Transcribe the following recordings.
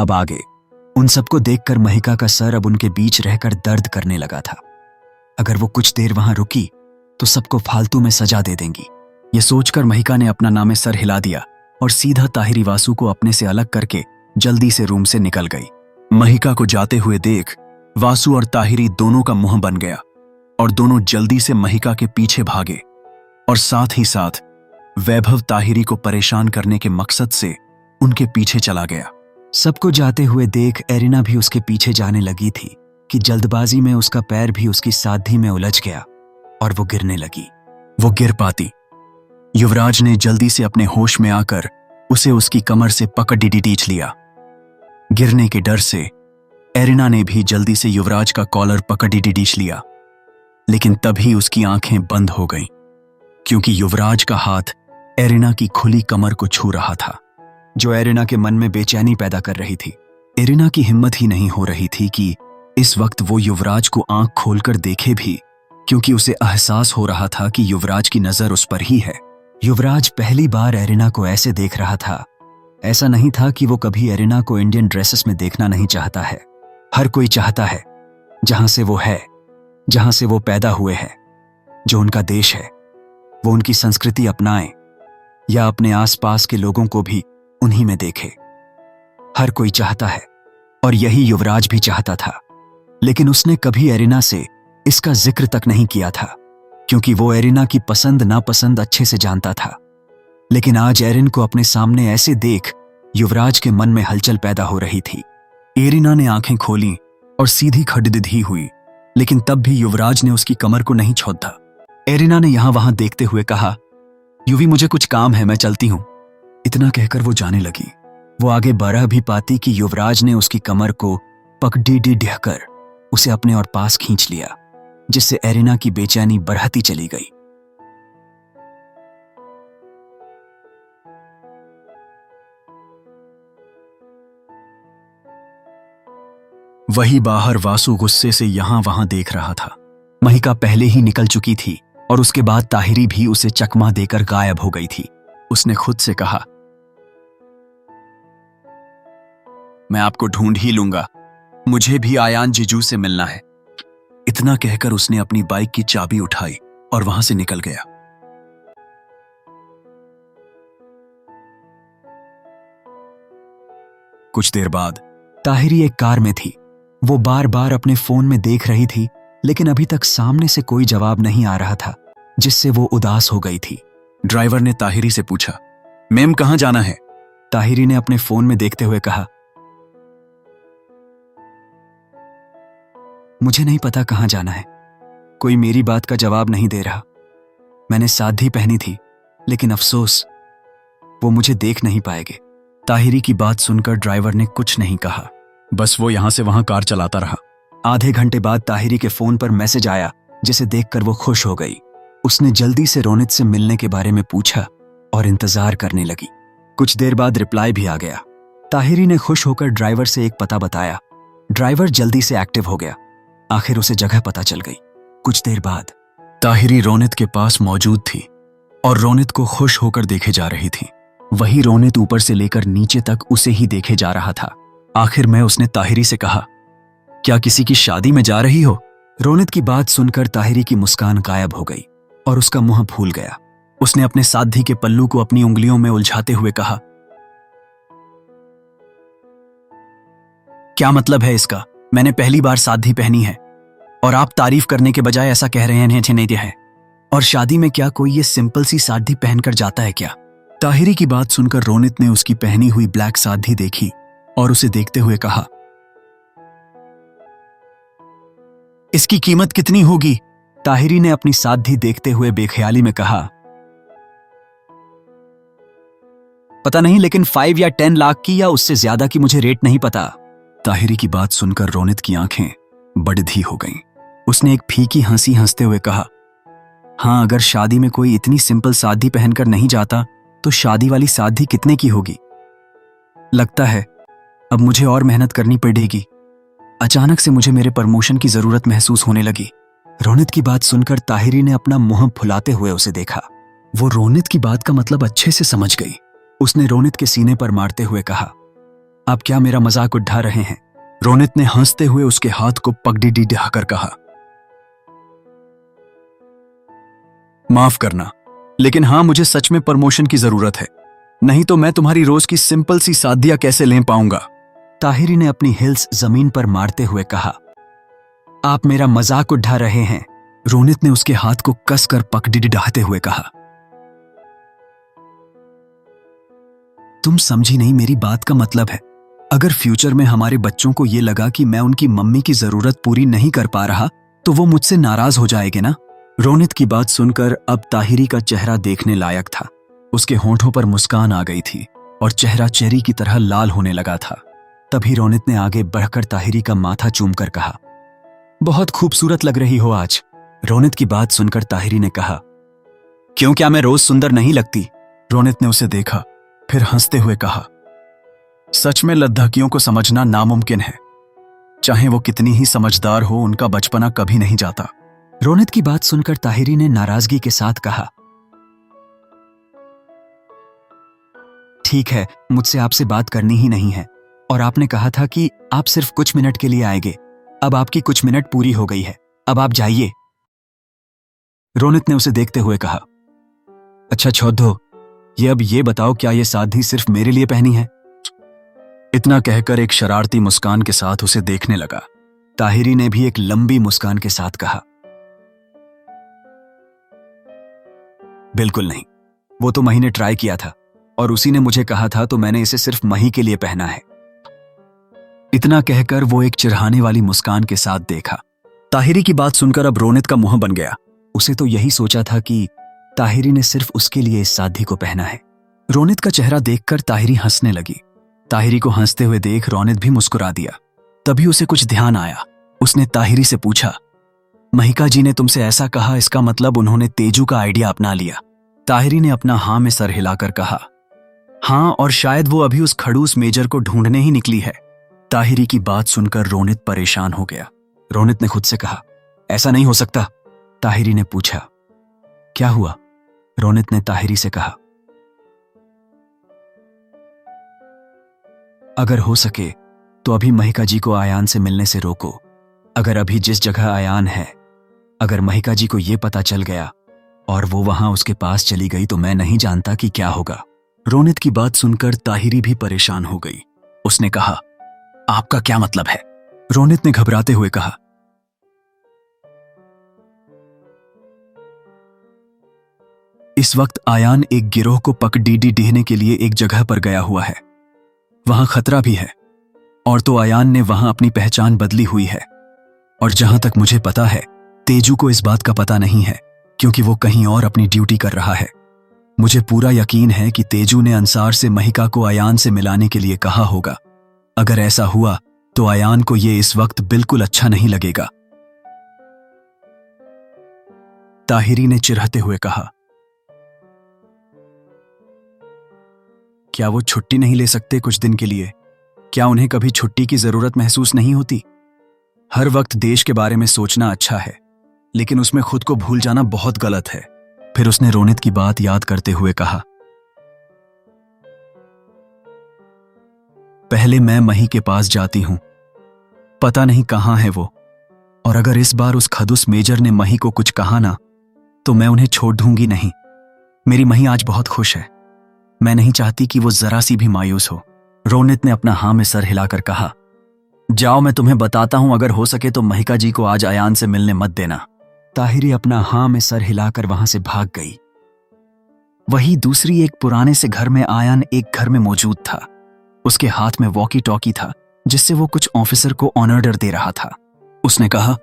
अब आगे। उन सबको देखकर महिका का सर अब उनके बीच रहकर दर्द करने लगा था। अगर वो कुछ देर वहां रुकी तो सबको फालतू में सजा दे देंगी। ये सोचकर महिका ने अपना नामे सर हिला दिया और सीधा ताहिरी वासु को अपने से अलग करके जल्दी से रूम से निकल गई। महिका को जाते हुए देख वासु और ताहिरी दोनों का मुंह बन गया और दोनों जल्दी से महिका के पीछे भागे और साथ ही साथ वैभव ताहिरी को परेशान करने के मकसद से उनके पीछे चला गया। सबको जाते हुए देख एरिना भी उसके पीछे जाने लगी थी कि जल्दबाजी में उसका पैर भी उसकी साधी में उलझ गया और वो गिरने लगी। वो गिर पाती। युवराज ने जल्दी से अपने होश में आकर उसे उसकी कमर से पकड़ खींच लिया। गिरने के डर से एरिना ने भी जल्दी से युवराज का कॉलर पकड़ खींच लिया, लेकिन तभी उसकी आंखें बंद हो गईं, क्योंकि युवराज का हाथ एरिना की खुली कमर को छू रहा था, जो एरिना के मन में बेचैनी पैदा कर रही थी। एरिना की हिम्मत ही नहीं हो रही थी कि इस वक्त वो युवराज को आंख खोलकर देखे भी, क्योंकि उसे एहसास हो रहा था कि युवराज की नजर उस पर ही है। युवराज पहली बार एरिना को ऐसे देख रहा था। ऐसा नहीं था कि वो कभी एरिना को इंडियन ड्रेसेस में देखना नहीं चाहता है। हर कोई चाहता है जहां से वो है, जहां से वो पैदा हुए हैं, जो उनका देश है, वो उनकी संस्कृति अपनाए या अपने आसपास के लोगों को भी उन्हीं में देखे। हर कोई चाहता है और यही युवराज भी चाहता था, लेकिन उसने कभी एरिना से इसका जिक्र तक नहीं किया था, क्योंकि वो एरिना की पसंद नापसंद अच्छे से जानता था। लेकिन आज एरिन को अपने सामने ऐसे देख युवराज के मन में हलचल पैदा हो रही थी। एरिना ने आंखें खोली और सीधी खड़िदधी हुई, लेकिन तब भी युवराज ने उसकी कमर को नहीं छोड़ा। एरिना ने यहां वहां देखते हुए कहा, युवी मुझे कुछ काम है, मैं चलती हूं। इतना कहकर वो जाने लगी। वो आगे बढ़ भी पाती कि युवराज ने उसकी कमर को पकड़ी ढहकर उसे अपने और पास खींच लिया, जिससे एरिना की बेचैनी बढ़ती चली गई। वही बाहर वासु गुस्से से यहां वहां देख रहा था। महिका पहले ही निकल चुकी थी और उसके बाद ताहिरी भी उसे चकमा देकर गायब हो गई थी। उसने खुद से कहा, मैं आपको ढूंढ ही लूंगा, मुझे भी आयान जीजू से मिलना है। इतना कहकर उसने अपनी बाइक की चाबी उठाई और वहां से निकल गया। कुछ देर बाद ताहिरी एक कार में थी। वो बार बार अपने फोन में देख रही थी, लेकिन अभी तक सामने से कोई जवाब नहीं आ रहा था, जिससे वो उदास हो गई थी। ड्राइवर ने ताहिरी से पूछा, मैम कहां जाना है? ताहिरी ने अपने फोन में देखते हुए कहा, मुझे नहीं पता कहां जाना है, कोई मेरी बात का जवाब नहीं दे रहा। मैंने साधी पहनी थी, लेकिन अफसोस वो मुझे देख नहीं पाएंगे। ताहिरी की बात सुनकर ड्राइवर ने कुछ नहीं कहा, बस वो यहां से वहां कार चलाता रहा। आधे घंटे बाद ताहिरी के फोन पर मैसेज आया, जिसे देखकर वो खुश हो गई। उसने जल्दी से रोनित से मिलने के बारे में पूछा और इंतजार करने लगी। कुछ देर बाद रिप्लाई भी आ गया। ताहिरी ने खुश होकर ड्राइवर से एक पता बताया। ड्राइवर जल्दी से एक्टिव हो गया। आखिर उसे जगह पता चल गई। कुछ देर बाद ताहिरी रोनित के पास मौजूद थी और रोनित को खुश होकर देखे जा रही थी। वही रोनित ऊपर से लेकर नीचे तक उसे ही देखे जा रहा था। आखिर में उसने ताहिरी से कहा, क्या किसी की शादी में जा रही हो? रोनित की बात सुनकर ताहिरी की मुस्कान गायब हो गई और उसका मुंह फूल गया। उसने अपने साधी के पल्लू को अपनी उंगलियों में उलझाते हुए कहा, क्या मतलब है इसका? मैंने पहली बार साधी पहनी है और आप तारीफ करने के बजाय ऐसा कह रहे हैं नहीं है। और शादी में क्या कोई ये सिंपल सी साधी पहनकर जाता है क्या? ताहिरी की बात सुनकर रोनित ने उसकी पहनी हुई ब्लैक साधी देखी और उसे देखते हुए कहा, इसकी कीमत कितनी होगी? ताहिरी ने अपनी साधी देखते हुए बेख्याली में कहा, पता नहीं, लेकिन 5 या 10 लाख की या उससे ज्यादा की मुझे रेट नहीं पता। ताहिरी की बात सुनकर रोनित की आंखें बड़धी हो गईं। उसने एक फीकी हंसी हंसते हुए कहा, हाँ, अगर शादी में कोई इतनी सिंपल साधी पहनकर नहीं जाता तो शादी वाली साधी कितने की होगी? लगता है अब मुझे और मेहनत करनी पड़ेगी। अचानक से मुझे मेरे प्रमोशन की जरूरत महसूस होने लगी। रोनित की बात सुनकर ताहिरी ने अपना मुंह फुलाते हुए उसे देखा। वो रोनित की बात का मतलब अच्छे से समझ गई। उसने रोनित के सीने पर मारते हुए कहा, आप क्या मेरा मजाक उड़ा रहे हैं? रोनित ने हंसते हुए उसके हाथ को पकड़ कहा। माफ करना, लेकिन हाँ, मुझे सच में प्रमोशन की जरूरत है, नहीं तो मैं तुम्हारी रोज की सिंपल सी शादियां कैसे ले पाऊंगा। ताहिरी ने अपनी हिल्स जमीन पर मारते हुए कहा। आप मेरा मजाक उड़ा रहे हैं? रोनित ने उसके हाथ को कसकर पकड़ते हुए कहा। तुम समझी नहीं मेरी बात का मतलब है, अगर फ्यूचर में हमारे बच्चों को ये लगा कि मैं उनकी मम्मी की जरूरत पूरी नहीं कर पा रहा तो वो मुझसे नाराज हो जाएंगे ना। रोनित की बात सुनकर अब ताहिरी का चेहरा देखने लायक था। उसके होंठों पर मुस्कान आ गई थी और चेहरा चेरी की तरह लाल होने लगा था। तभी रोनित ने आगे बढ़कर ताहिरी का माथा चूमकर कहा, बहुत खूबसूरत लग रही हो आज। रोनित की बात सुनकर ताहिरी ने कहा, क्यों, क्या मैं रोज सुंदर नहीं लगती? रोनित ने उसे देखा, फिर हंसते हुए कहा, सच में लद्दाखियों को समझना नामुमकिन है, चाहे वो कितनी ही समझदार हो, उनका बचपना कभी नहीं जाता। रोनित की बात सुनकर ताहिरी ने नाराजगी के साथ कहा, ठीक है, मुझसे आपसे बात करनी ही नहीं है, और आपने कहा था कि आप सिर्फ कुछ मिनट के लिए आएंगे। अब आपकी कुछ मिनट पूरी हो गई है, अब आप जाइए। रोनित ने उसे देखते हुए कहा, अच्छा छोड़ो, अब ये बताओ, क्या ये साधी सिर्फ मेरे लिए पहनी है? इतना कहकर एक शरारती मुस्कान के साथ उसे देखने लगा। ताहिरी ने भी एक लंबी मुस्कान के साथ कहा, बिल्कुल नहीं, वो तो मही ने ट्राई किया था और उसी ने मुझे कहा था, तो मैंने इसे सिर्फ मही के लिए पहना है। इतना कहकर वो एक चिढ़ाने वाली मुस्कान के साथ देखा। ताहिरी की बात सुनकर अब रोनित का मुंह बन गया। उसे तो यही सोचा था कि ताहिरी ने सिर्फ उसके लिए इस साधी को पहना है। रोनित का चेहरा देखकर ताहिरी हंसने लगी। ताहिरी को हंसते हुए देख रोनित भी मुस्कुरा दिया। तभी उसे कुछ ध्यान आया। उसने ताहिरी से पूछा, महिका जी ने तुमसे ऐसा कहा, इसका मतलब उन्होंने तेजू का आइडिया अपना लिया? ताहिरी ने अपना हाँ में सर हिलाकर कहा, हाँ, और शायद वो अभी उस खड़ूस मेजर को ढूंढने ही निकली है। ताहिरी की बात सुनकर रोनित परेशान हो गया। रोनित ने खुद से कहा, ऐसा नहीं हो सकता। ताहिरी ने पूछा, क्या हुआ? रोनित ने ताहिरी से कहा, अगर हो सके तो अभी महिका जी को आयान से मिलने से रोको। अगर अभी जिस जगह आयान है, अगर महिका जी को यह पता चल गया और वो वहां उसके पास चली गई तो मैं नहीं जानता कि क्या होगा। रोनित की बात सुनकर ताहिरी भी परेशान हो गई। उसने कहा, आपका क्या मतलब है? रोनित ने घबराते हुए कहा, इस वक्त आयान एक गिरोह को पकड़ने के लिए एक जगह पर गया हुआ है। वहां खतरा भी है, और तो आयान ने वहां अपनी पहचान बदली हुई है। और जहां तक मुझे पता है, तेजू को इस बात का पता नहीं है, क्योंकि वो कहीं और अपनी ड्यूटी कर रहा है। मुझे पूरा यकीन है कि तेजू ने अंसार से महिका को आयान से मिलाने के लिए कहा होगा। अगर ऐसा हुआ तो आयान को ये इस वक्त बिल्कुल अच्छा नहीं लगेगा। ताहिरी ने चिढ़ते हुए कहा, क्या वो छुट्टी नहीं ले सकते कुछ दिन के लिए? क्या उन्हें कभी छुट्टी की जरूरत महसूस नहीं होती? हर वक्त देश के बारे में सोचना अच्छा है, लेकिन उसमें खुद को भूल जाना बहुत गलत है। फिर उसने रोनित की बात याद करते हुए कहा, पहले मैं मही के पास जाती हूं, पता नहीं कहां है वो, और अगर इस बार उस खदुस मेजर ने मही को कुछ कहा ना, तो मैं उन्हें छोड़ दूंगी नहीं। मेरी मही आज बहुत खुश है, मैं नहीं चाहती कि वो जरा सी भी मायूस हो। रोनित ने अपना हाँ में सर हिलाकर कहा, जाओ, मैं तुम्हें बताता हूं, अगर हो सके तो महिका जी को आज आयान से मिलने मत देना। ताहिरी अपना हाँ में सर हिलाकर वहां से भाग गई। वही दूसरी एक पुराने से घर में आयान एक घर में मौजूद था। उसके हाथ में वॉकी टॉकी था, जिससे वो कुछ ऑफिसर को ऑर्डर दे रहा था। उसने कहा,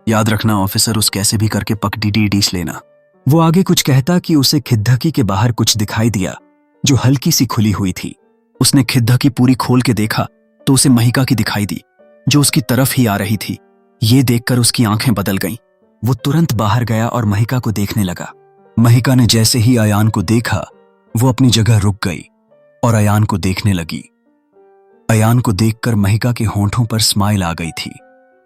याद रखना ऑफिसर, उस कैसे भी करके पकड़ीडीस लेना। वो आगे कुछ कहता कि उसे खिद्दकी के बाहर कुछ दिखाई दिया जो हल्की सी खुली हुई थी। उसने खिद्दकी पूरी खोल के देखा तो उसे महिका की दिखाई दी, जो उसकी तरफ ही आ रही थी। ये देखकर उसकी आंखें बदल गईं। वो तुरंत बाहर गया और महिका को देखने लगा। महिका ने जैसे ही आयान को देखा, वो अपनी जगह रुक गई और आयान को देखने लगी। आयान को देखकर महिका के होंठों पर स्माइल आ गई थी।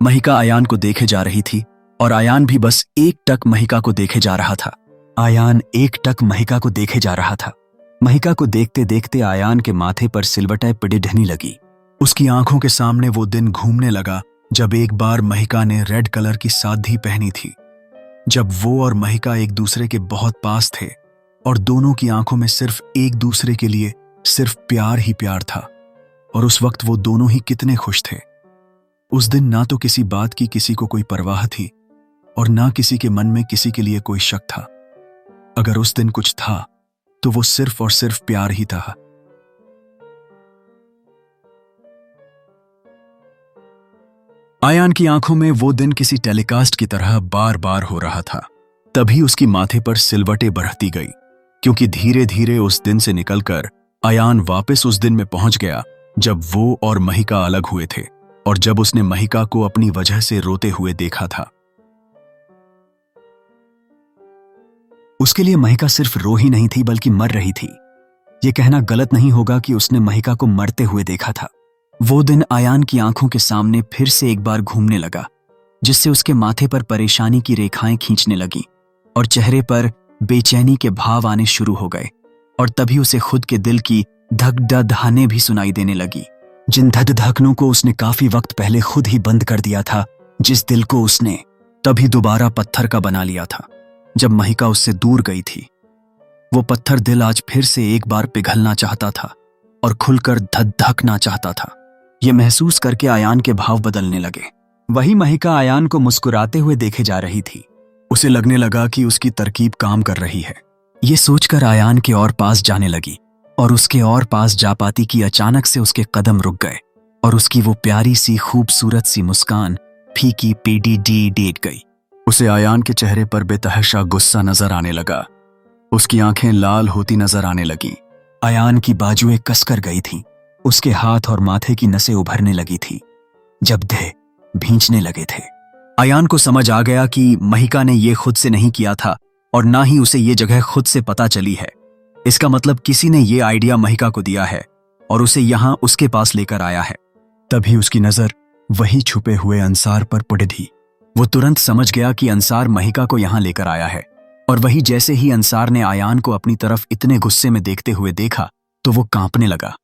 महिका आयान को देखे जा रही थी और आयान भी बस एक टक महिका को देखे जा रहा था। आयान एक टक महिका को देखे जा रहा था। महिका को देखते देखते आयान के माथे पर सिलवटें पिड़िढ़ने लगी। उसकी आंखों के सामने वो दिन घूमने लगा जब एक बार महिका ने रेड कलर की साधी पहनी थी, जब वो और महिका एक दूसरे के बहुत पास थे और दोनों की आंखों में सिर्फ एक दूसरे के लिए सिर्फ प्यार ही प्यार था। और उस वक्त वो दोनों ही कितने खुश थे। उस दिन ना तो किसी बात की किसी को कोई परवाह थी और ना किसी के मन में किसी के लिए कोई शक था। अगर उस दिन कुछ था तो वो सिर्फ और सिर्फ प्यार ही था। आयान की आंखों में वो दिन किसी टेलीकास्ट की तरह बार बार हो रहा था। तभी उसकी माथे पर सिलवटें बढ़ती गई, क्योंकि धीरे धीरे उस दिन से निकलकर आयान वापस उस दिन में पहुंच गया जब वो और महिका अलग हुए थे और जब उसने महिका को अपनी वजह से रोते हुए देखा था। उसके लिए महिका सिर्फ रो ही नहीं थी बल्कि मर रही थी। ये कहना गलत नहीं होगा कि उसने महिका को मरते हुए देखा था। वो दिन आयान की आंखों के सामने फिर से एक बार घूमने लगा, जिससे उसके माथे पर परेशानी की रेखाएं खींचने लगी और चेहरे पर बेचैनी के भाव आने शुरू हो गए। और तभी उसे खुद के दिल की धक धड़कनें भी सुनाई देने लगी, जिन धक धड़कनों को उसने काफी वक्त पहले खुद ही बंद कर दिया था, जिस दिल को उसने तभी दोबारा पत्थर का बना लिया था जब महिका उससे दूर गई थी। वो पत्थर दिल आज फिर से एक बार पिघलना चाहता था और खुलकर धधकना चाहता था। ये महसूस करके आयान के भाव बदलने लगे। वही महिका आयान को मुस्कुराते हुए देखे जा रही थी। उसे लगने लगा कि उसकी तरकीब काम कर रही है। ये सोचकर आयान के और पास जाने लगी और उसके और पास जा पाती कि अचानक से उसके कदम रुक गए और उसकी वो प्यारी सी खूबसूरत सी मुस्कान फीकी पेडी डी डेट गई। उसे आयान के चेहरे पर बेतहाशा गुस्सा नजर आने लगा। उसकी आंखें लाल होती नजर आने लगी। आयान की बाजुएं कसकर गई थीं। उसके हाथ और माथे की नसें उभरने लगी थी, जबड़े भींचने लगे थे। आयान को समझ आ गया कि महिका ने ये खुद से नहीं किया था और ना ही उसे ये जगह खुद से पता चली है। इसका मतलब किसी ने ये आइडिया महिका को दिया है और उसे यहां उसके पास लेकर आया है। तभी उसकी नजर वही छुपे हुए अंसार पर पड़ी। वो तुरंत समझ गया कि अंसार महिका को यहां लेकर आया है। और वही जैसे ही अंसार ने आयान को अपनी तरफ इतने गुस्से में देखते हुए देखा तो वो कांपने लगा।